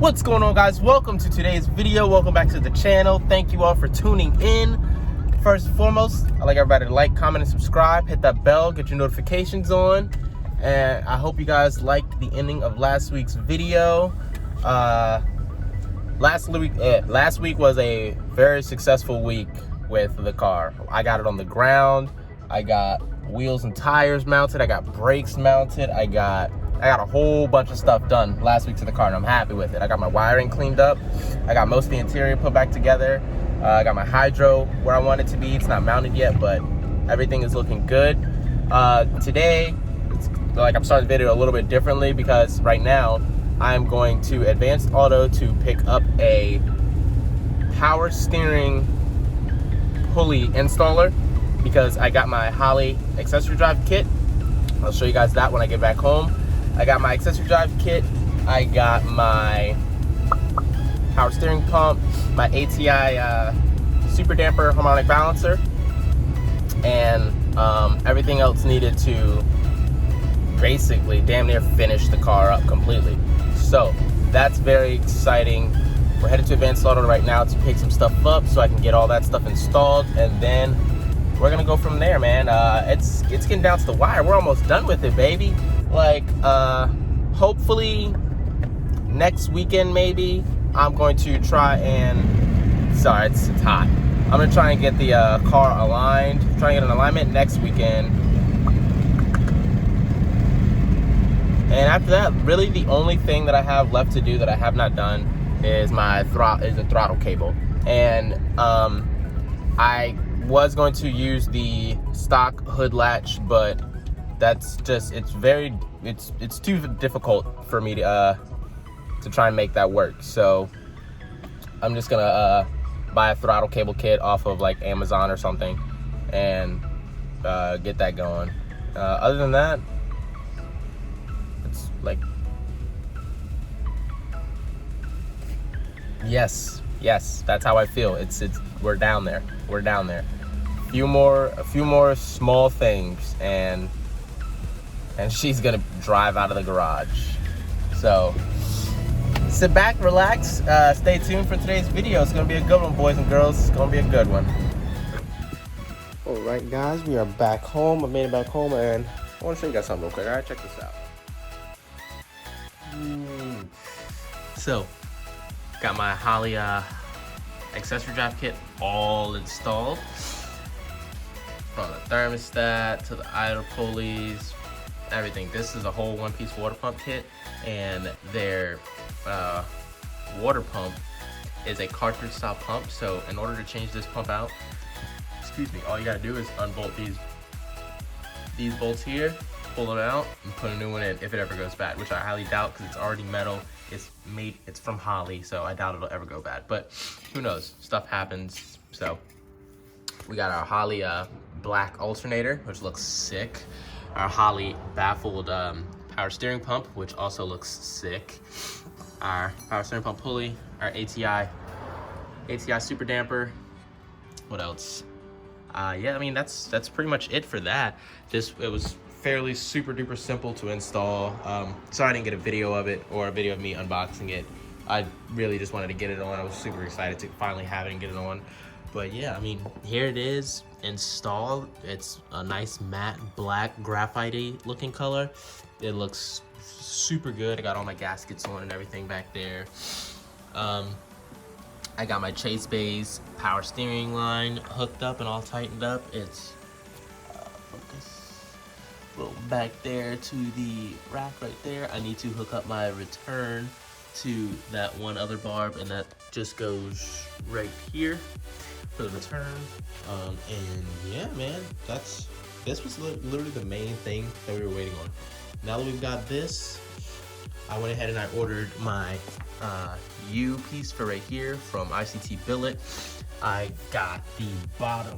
What's going on, guys? Welcome to today's video. Welcome back to the channel. Thank you all for tuning in. First and foremost, I'd like everybody to like, comment, and subscribe. Hit that bell, get your notifications on. And I hope you guys liked the ending of last week's video. Last week was a very successful week with the car. I got it on the ground. I got wheels and tires mounted. I got brakes mounted. I got a whole bunch of stuff done last week to the car, and I'm happy with it. I got my wiring cleaned up. I got most of the interior put back together. I got my hydro where I want it to be. It's not mounted yet, but everything is looking good. Today, it's like I'm starting the video a little bit differently because right now I'm going to Advanced Auto to pick up a power steering pulley installer because I got my Holley accessory drive kit. I'll show you guys that when I get back home. I got my accessory drive kit. I got my power steering pump, my ATI super damper harmonic balancer, and everything else needed to basically damn near finish the car up completely. So that's very exciting. We're headed to Advanced Auto right now to pick some stuff up so I can get all that stuff installed, and then we're gonna go from there, man. It's getting down to the wire. We're almost done with it, baby. Like, hopefully next weekend maybe I'm going to try and, sorry, it's hot. I'm gonna try and get the car aligned, try and get an alignment next weekend. And after that, really the only thing that I have left to do that I have not done is the throttle cable. And I was going to use the stock hood latch, but that's just, it's too difficult for me to try and make that work. So I'm just gonna buy a throttle cable kit off of like Amazon or something and get that going. Other than that, it's like, yes, that's how I feel. We're down there. A few more small things, and she's gonna drive out of the garage. So sit back, relax, stay tuned for today's video. It's gonna be a good one, boys and girls. It's gonna be a good one. All right, guys, we are back home. I made it back home, and I want to show you guys something real quick. All right, check this out. So, got my Holley accessory drive kit all installed. From the thermostat to the idle pulleys, everything. This is a whole one-piece water pump kit, and their water pump is a cartridge style pump. So in order to change this pump out, all you gotta do is unbolt these bolts here, pull them out, and put a new one in if it ever goes bad, which I highly doubt because it's already metal. It's from Holley, so I doubt it'll ever go bad, but who knows, stuff happens. So we got our Holley black alternator, which looks sick. Our Holley baffled power steering pump, which also looks sick. Our power steering pump pulley, our ATI super damper. What else? Yeah, I mean that's pretty much it for that. It was fairly super duper simple to install. Sorry I didn't get a video of it or a video of me unboxing it. I really just wanted to get it on. I was super excited to finally have it and get it on. But yeah, I mean, here it is installed. It's a nice matte black graphite-y looking color. It looks super good. I got all my gaskets on and everything back there. I got my Chase Bays power steering line hooked up and all tightened up. It's focus a little back there to the rack right there. I need to hook up my return to that one other barb, and that just goes right here for the return. And yeah, man, this was literally the main thing that we were waiting on. Now that we've got this, I went ahead and I ordered my U piece for right here from ICT Billet. I got the bottom,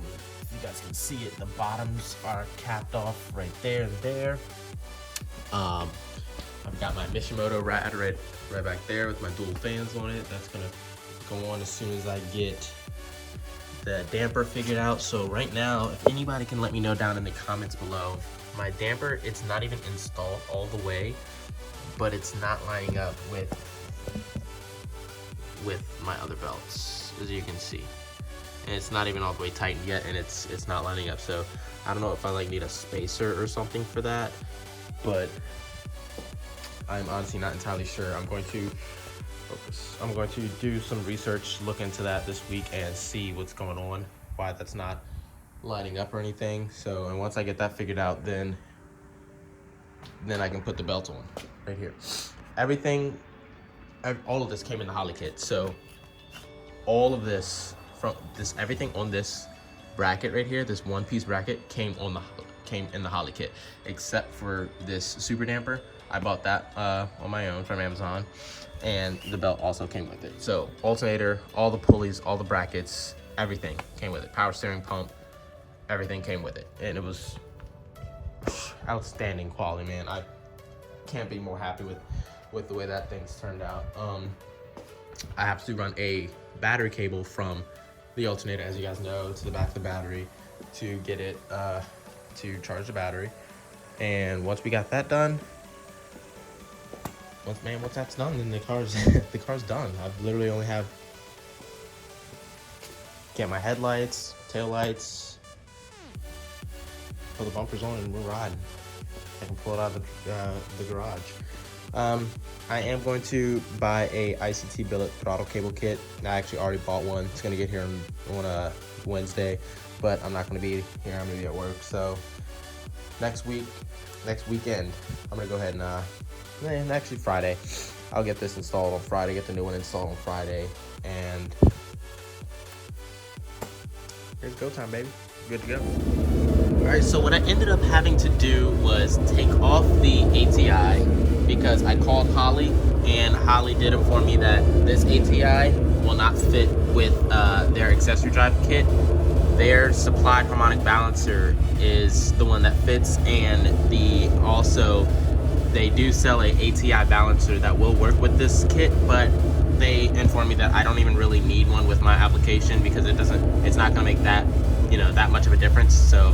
you guys can see it, the bottoms are capped off right there and there. I've got my Mishimoto right back there with my dual fans on it. That's gonna go on as soon as I get the damper figured out. So right now, if anybody can let me know down in the comments below, my damper, it's not even installed all the way, but it's not lining up with with my other belts, as you can see. And it's not even all the way tightened yet, and it's not lining up. So I don't know if I like need a spacer or something for that, but I'm honestly not entirely sure. I'm going to do some research, look into that this week, and see what's going on, why that's not lining up or anything. So, and once I get that figured out, then I can put the belt on right here. All of this came in the Holly kit. So all of this, everything on this bracket right here, this one-piece bracket came in the Holly kit, except for this super damper. I bought that on my own from Amazon, and the belt also came with it. So alternator, all the pulleys, all the brackets, everything came with it. Power steering pump, everything came with it, and it was outstanding quality, man. I can't be more happy with the way that thing's turned out. I have to run a battery cable from the alternator, as you guys know, to the back of the battery to get it to charge the battery. And once we got that done, once that's done, then the car's done. I literally only have get my headlights, tail lights, put the bumpers on, and we're riding. I can pull it out of the garage. I am going to buy a ICT billet throttle cable kit. I actually already bought one. It's gonna get here on Wednesday, but I'm not gonna be here. I'm gonna be at work. So next weekend, I'm gonna go ahead and actually Friday, I'll get this installed on Friday. Get the new one installed on Friday, and here's go time, baby. Good to go. All right, so what I ended up having to do was take off the ATI, because I called Holly, and Holly did inform me that this ATI will not fit with their accessory drive kit. Their supplied harmonic balancer is the one that fits, and they do sell a ATI balancer that will work with this kit, but they informed me that I don't even really need one with my application, because it's not gonna make that much of a difference. So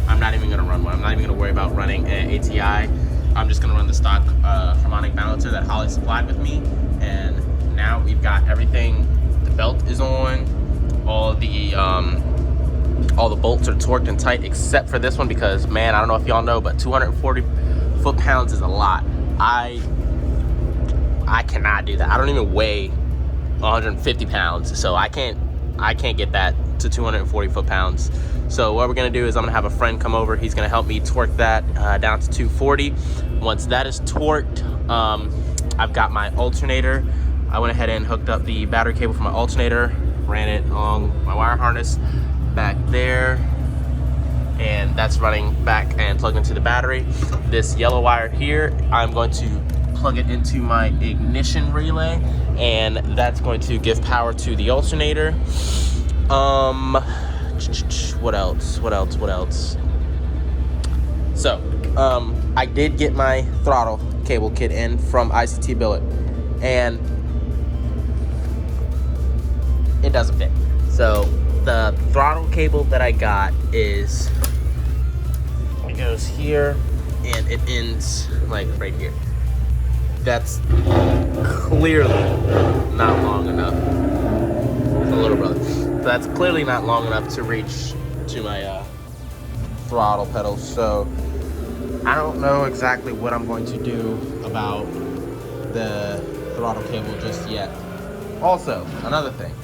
I'm not even gonna run one. I'm not even gonna worry about running an ATI. I'm just gonna run the stock harmonic balancer that Holly supplied with me. And now we've got everything. The belt is on. All the bolts are torqued and tight, except for this one, because, man, I don't know if y'all know, but 240 foot-pounds is a lot. I cannot do that. I don't even weigh 150 pounds, so I can't get that to 240 foot-pounds. So what we're gonna do is I'm gonna have a friend come over. He's gonna help me torque that down to 240. Once that is torqued, I've got my alternator. I went ahead and hooked up the battery cable for my alternator, ran it along my wire harness back there, and that's running back and plugged into the battery. This yellow wire here, I'm going to plug it into my ignition relay, and that's going to give power to the alternator. What else? So, I did get my throttle cable kit in from ICT Billet, and it doesn't fit. So, the throttle cable that I got it goes here, and it ends like right here. That's clearly not long enough. It's a little brother. That's clearly not long enough to reach to my throttle pedals. So I don't know exactly what I'm going to do about the throttle cable just yet. Also, another thing,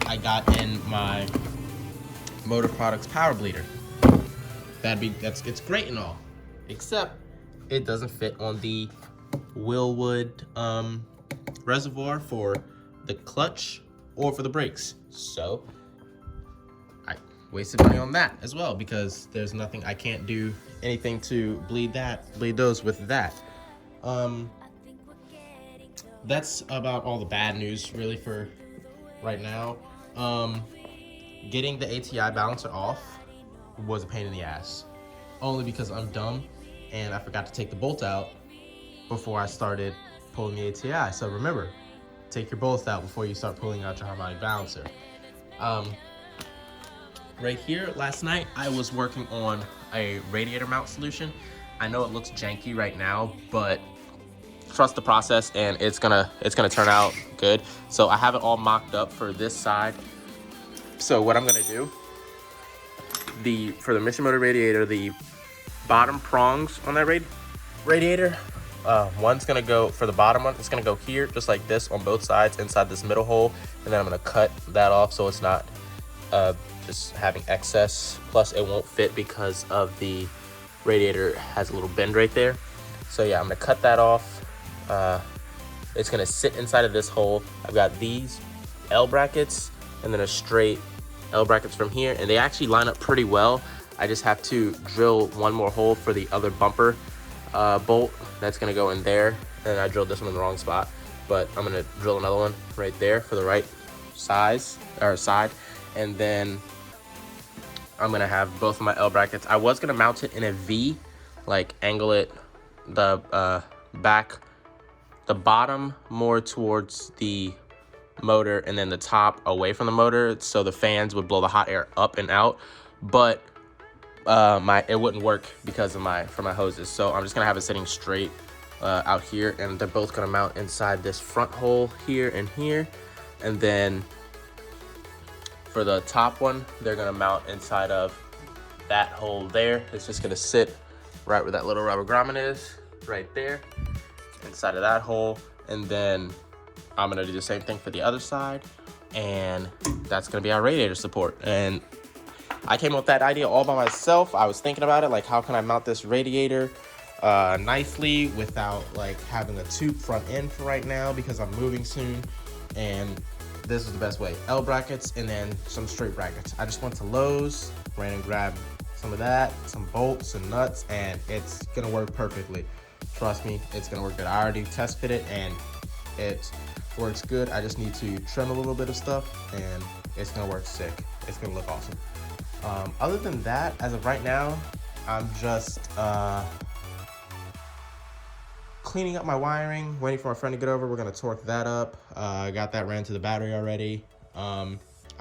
I got in my Motor Products power bleeder. It's great and all, except it doesn't fit on the Willwood reservoir for the clutch or for the brakes. So I wasted money on that as well, because there's nothing, I can't do anything to bleed those with that. That's about all the bad news really for right now. Getting the ATI balancer off was a pain in the ass, only because I'm dumb and I forgot to take the bolt out before I started pulling the ATI. So remember, take your bolts out before you start pulling out your harmonic balancer. Right here, last night, I was working on a radiator mount solution. I know it looks janky right now, but trust the process, and it's gonna turn out good. So I have it all mocked up for this side. So what I'm gonna do, for the mission motor radiator, the bottom prongs on that radiator, one's gonna go, for the bottom one, it's gonna go here, just like this, on both sides, inside this middle hole, and then I'm gonna cut that off so it's not just having excess. Plus it won't fit because of the radiator has a little bend right there. So yeah, I'm gonna cut that off. It's gonna sit inside of this hole. I've got these L brackets and then a straight L brackets from here, and they actually line up pretty well. I just have to drill one more hole for the other bumper bolt that's gonna go in there, and I drilled this one in the wrong spot, but I'm gonna drill another one right there for the right size or side, and then I'm gonna have both of my L brackets. I was gonna mount it in a V, like angle it the the bottom more towards the motor and then the top away from the motor, so the fans would blow the hot air up and out, but it wouldn't work because of my hoses. So I'm just gonna have it sitting straight out here, and they're both gonna mount inside this front hole here and here, and then for the top one, they're gonna mount inside of that hole there. It's just gonna sit right where that little rubber grommet is, right there, inside of that hole. And then I'm gonna do the same thing for the other side, and that's gonna be our radiator support. And I came up with that idea all by myself. I was thinking about it, like, how can I mount this radiator nicely without like having a tube front end for right now, because I'm moving soon, and this is the best way. L brackets and then some straight brackets. I just went to Lowe's, ran and grabbed some of that, some bolts and nuts, and it's gonna work perfectly. Trust me, it's gonna work good. I already test fit it and it works good. I just need to trim a little bit of stuff and it's gonna work sick. It's gonna look awesome. Other than that, as of right now, I'm just cleaning up my wiring, waiting for my friend to get over. We're gonna torque that up. I got that ran to the battery already. I'm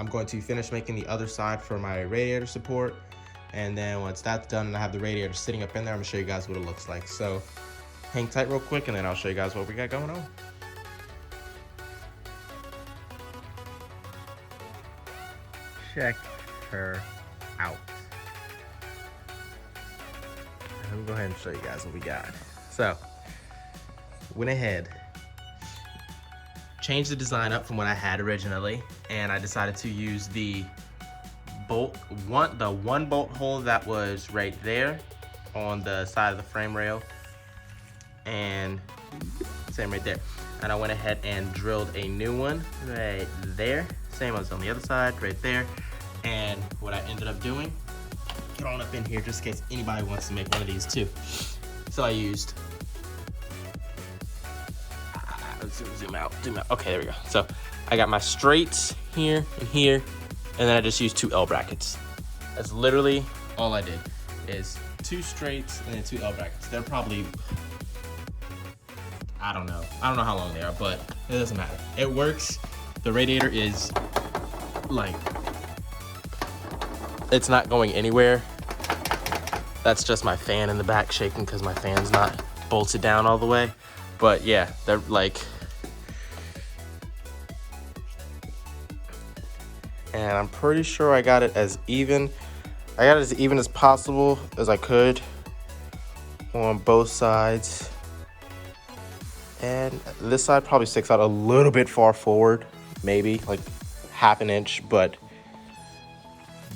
going to finish making the other side for my radiator support. And then once that's done and I have the radiator sitting up in there, I'm gonna show you guys what it looks like. So hang tight real quick and then I'll show you guys what we got going on. Check her out. Let me go ahead and show you guys what we got. So, went ahead, changed the design up from what I had originally, and I decided to use the one bolt hole that was right there on the side of the frame rail, and same right there. And I went ahead and drilled a new one right there, same as on the other side right there. And what I ended up doing, get on up in here just in case anybody wants to make one of these too. So I used, let's zoom out. Okay, there we go. So I got my straights here and here, and then I just used 2 L brackets. That's literally all I did, is 2 straights and then 2 L brackets. They're probably, I don't know how long they are, but it doesn't matter. It works. The radiator is like, it's not going anywhere. That's just my fan in the back shaking because my fan's not bolted down all the way. But yeah, they're like, and I'm pretty sure I got it as even. I got it as even as possible as I could on both sides. And this side probably sticks out a little bit far forward, maybe like half an inch, but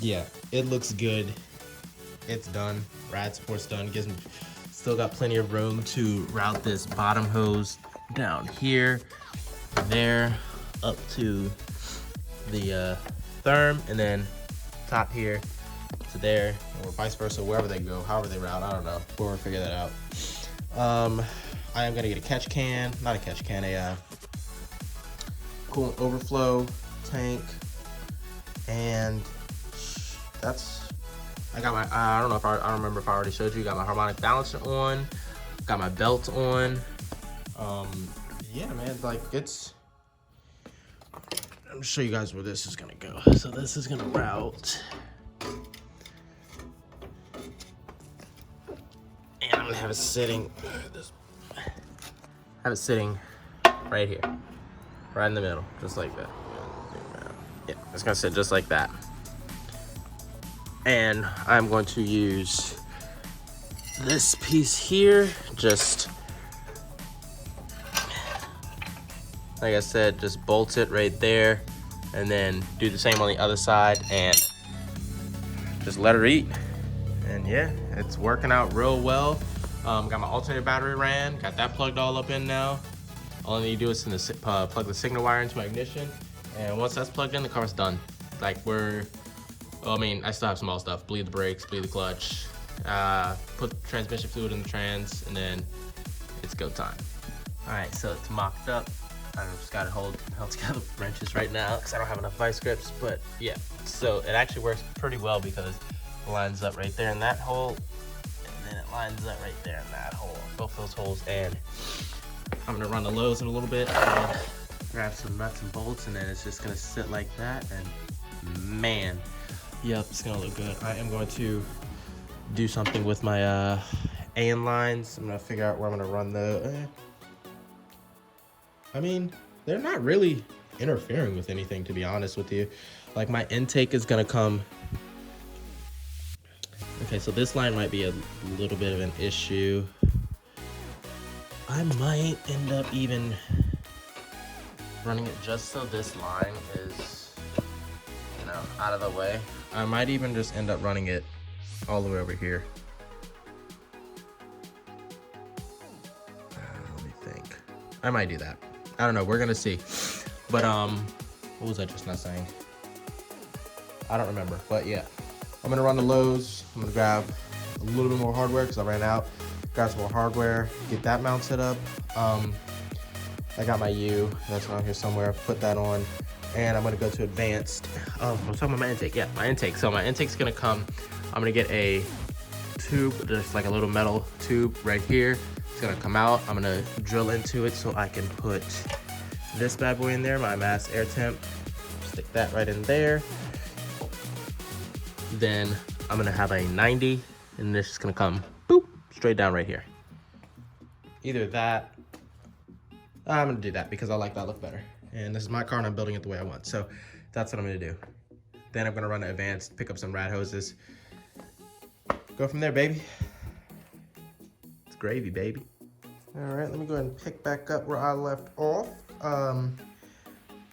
yeah, it looks good. It's done. Rad support's done. Gives me, still got plenty of room to route this bottom hose down here, there, up to the therm, and then top here to there, or vice versa, wherever they go, however they route. I don't know. We'll figure that out. I am gonna get a catch can, not a catch can, a coolant overflow tank, and that's, I got my, I don't remember if I already showed you, got my harmonic balancer on, got my belt on. Yeah, man, like it's, let me show you guys where this is gonna go. So this is gonna route, and I'm gonna have it sitting, have it sitting right here, right in the middle, just like that. Yeah, it's gonna sit just like that. And I'm going to use this piece here, just like I said, just bolt it right there, and then do the same on the other side and just let her eat. And yeah, it's working out real well. Got my alternator battery ran, got that plugged all up in now. All I need to do is plug the signal wire into my ignition, and once that's plugged in, the car's done. Like I mean, I still have small stuff, bleed the brakes, bleed the clutch, put transmission fluid in the trans, and then it's go time. All right, so it's mocked up. I just got it held together with wrenches right now because I don't have enough vice grips, but yeah. So it actually works pretty well because it lines up right there in that hole, and then it lines up right there in that hole, both those holes. And I'm gonna run the lows in a little bit and grab some nuts and bolts, and then it's just gonna sit like that, and man, yep, it's gonna look good. I am going to do something with my AN lines. I'm gonna figure out where I'm gonna run the I mean, they're not really interfering with anything, to be honest with you. Like, my intake is gonna come. Okay, so this line might be a little bit of an issue. I might end up even running it just so this line is, you know, out of the way. I might even just end up running it all the way over here. Let me think. I might do that. I don't know, we're gonna see. But what was I just not saying? I don't remember, but yeah. I'm gonna run the lows. I'm gonna grab a little bit more hardware because I ran out. Grab some more hardware, get that mounted up. I got my U, that's around here somewhere, put that on. And I'm gonna go to advanced. I'm talking about my intake, yeah, my intake. So my intake's gonna come, I'm gonna get a tube, just like a little metal tube right here. It's gonna come out, I'm gonna drill into it so I can put this bad boy in there, my mass air temp. Stick that right in there. Then I'm gonna have a 90, and this is gonna come, boop, straight down right here. Either that, I'm gonna do that because I like that look better. And this is my car and I'm building it the way I want. So that's what I'm gonna do. Then I'm gonna run to advanced, pick up some rad hoses. Go from there, baby. It's gravy, baby. All right, let me go ahead and pick back up where I left off.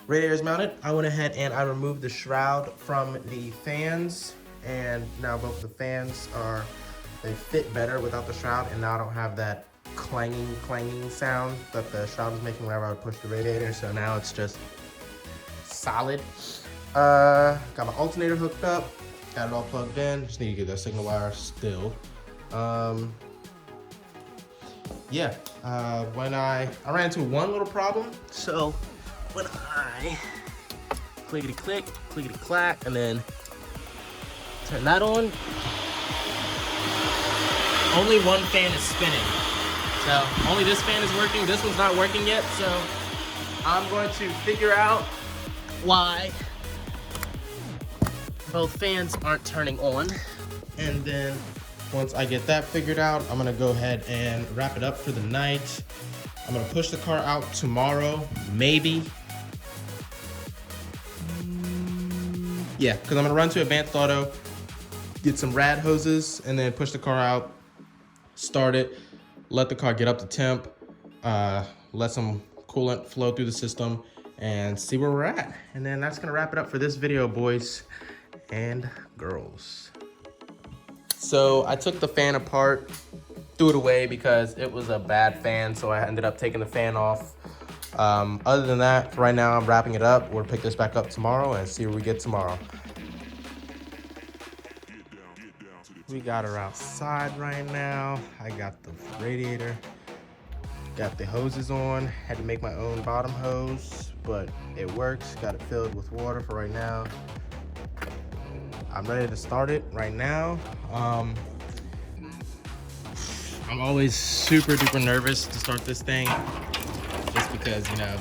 Radiator is mounted. I went ahead and I removed the shroud from the fans, and now both the fans they fit better without the shroud, and now I don't have that clanging sound that the shroud was making whenever I would push the radiator. So now it's just solid. Got my alternator hooked up, got it all plugged in. Just need to get that signal wire still. Yeah, when I ran into one little problem. So when I clickety click, clickety clack, and then turn that on, only one fan is spinning. So only this fan is working. This one's not working yet. So I'm going to figure out why both fans aren't turning on. And then once I get that figured out, I'm gonna go ahead and wrap it up for the night. I'm gonna push the car out tomorrow, maybe. Yeah, because I'm gonna run to advanced auto, get some rad hoses, and then push the car out, start it, let the car get up to temp, let some coolant flow through the system, and see where we're at. And then that's gonna wrap it up for this video, boys and girls. So I took the fan apart, threw it away because it was a bad fan, so I ended up taking the fan off. Other than that, for right now, I'm wrapping it up. We'll pick this back up tomorrow and see where we get tomorrow. We got her outside right now. I got the radiator, got the hoses on. Had to make my own bottom hose, but it works. Got it filled with water for right now. I'm ready to start it right now. I'm always super duper nervous to start this thing, just because, you know,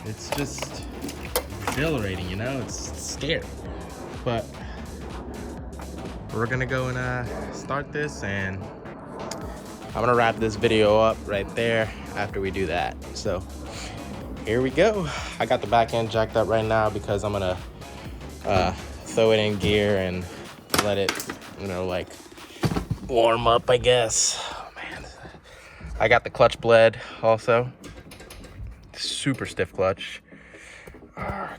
it's just exhilarating, you know, it's scary. But we're gonna go and start this, and I'm gonna wrap this video up right there after we do that. So here we go. I got the back end jacked up right now because I'm gonna throw it in gear and let it, you know, like warm up, I guess. Oh, man. I got the clutch bled also. Super stiff clutch.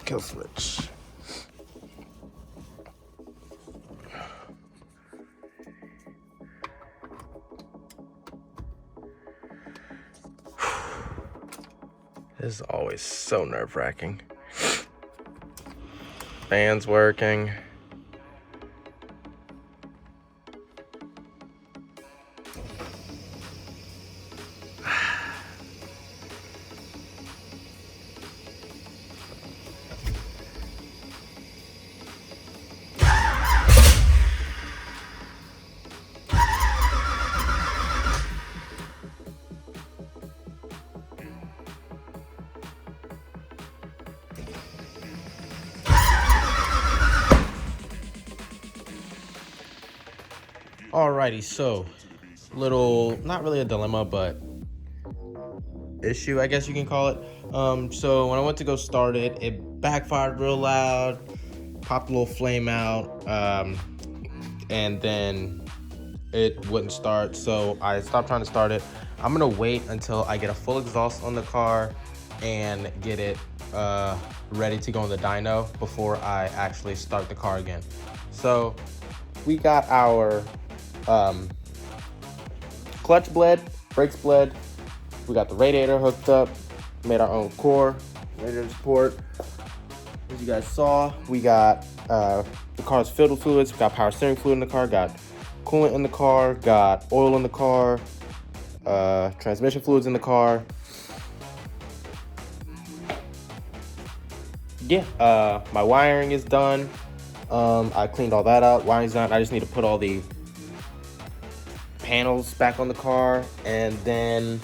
Kill switch. This is always so nerve-wracking. Fan's working. Alrighty, so little, not really a dilemma, but issue, I guess you can call it. So when I went to go start it, it backfired real loud, popped a little flame out, and then it wouldn't start. So I stopped trying to start it. I'm gonna wait until I get a full exhaust on the car and get it ready to go in the dyno before I actually start the car again. So we got our clutch bled, brakes bled, we got the radiator hooked up, made our own core, radiator support. As you guys saw, we got the car's filled with fluids. We got power steering fluid in the car, got coolant in the car, got oil in the car, transmission fluids in the car. Yeah, my wiring is done. I cleaned all that out. Wiring's done. I just need to put all the panels back on the car and then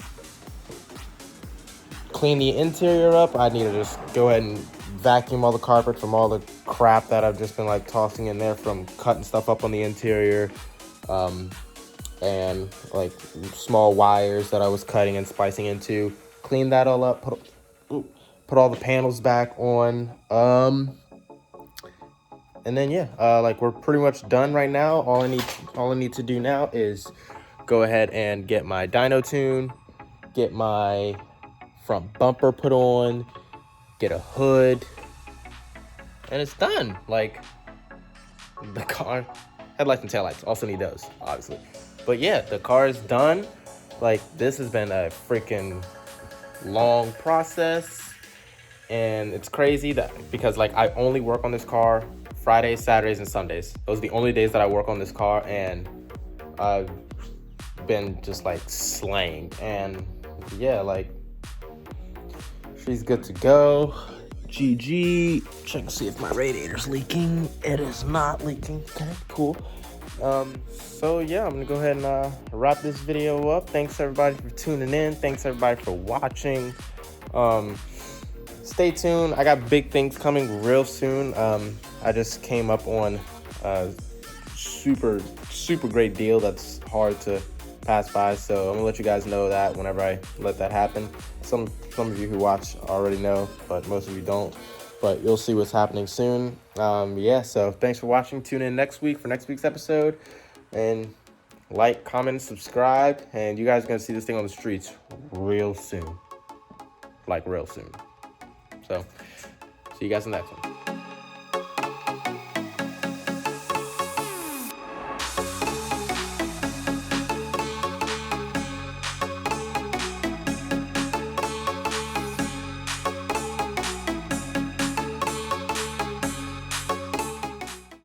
clean the interior up. I need to just go ahead and vacuum all the carpet from all the crap that I've just been like tossing in there from cutting stuff up on the interior, and like small wires that I was cutting and splicing into. Clean that all up, put all the panels back on, and then yeah, like we're pretty much done right now. All I need to do now is go ahead and get my dyno tune, get my front bumper put on, get a hood, and it's done. Like the car, headlights and taillights also need those, obviously. But yeah, the car is done. Like this has been a freaking long process, and it's crazy that because like I only work on this car Fridays, Saturdays, and Sundays. Those are the only days that I work on this car, and I've been just like slaying. And yeah, like she's good to go. GG. Check to see if my radiator's leaking. It is not leaking. Okay, cool. So yeah, I'm gonna go ahead and wrap this video up. Thanks everybody for tuning in. Thanks everybody for watching. Stay tuned. I got big things coming real soon. I just came up on a super great deal that's hard to pass by, so I'm gonna let you guys know that whenever I let that happen. Some of you who watch already know, but most of you don't. But you'll see what's happening soon. Yeah, so thanks for watching. Tune in next week for next week's episode, and like, comment, subscribe, and you guys are gonna see this thing on the streets real soon. Like real soon. So see you guys in the next one.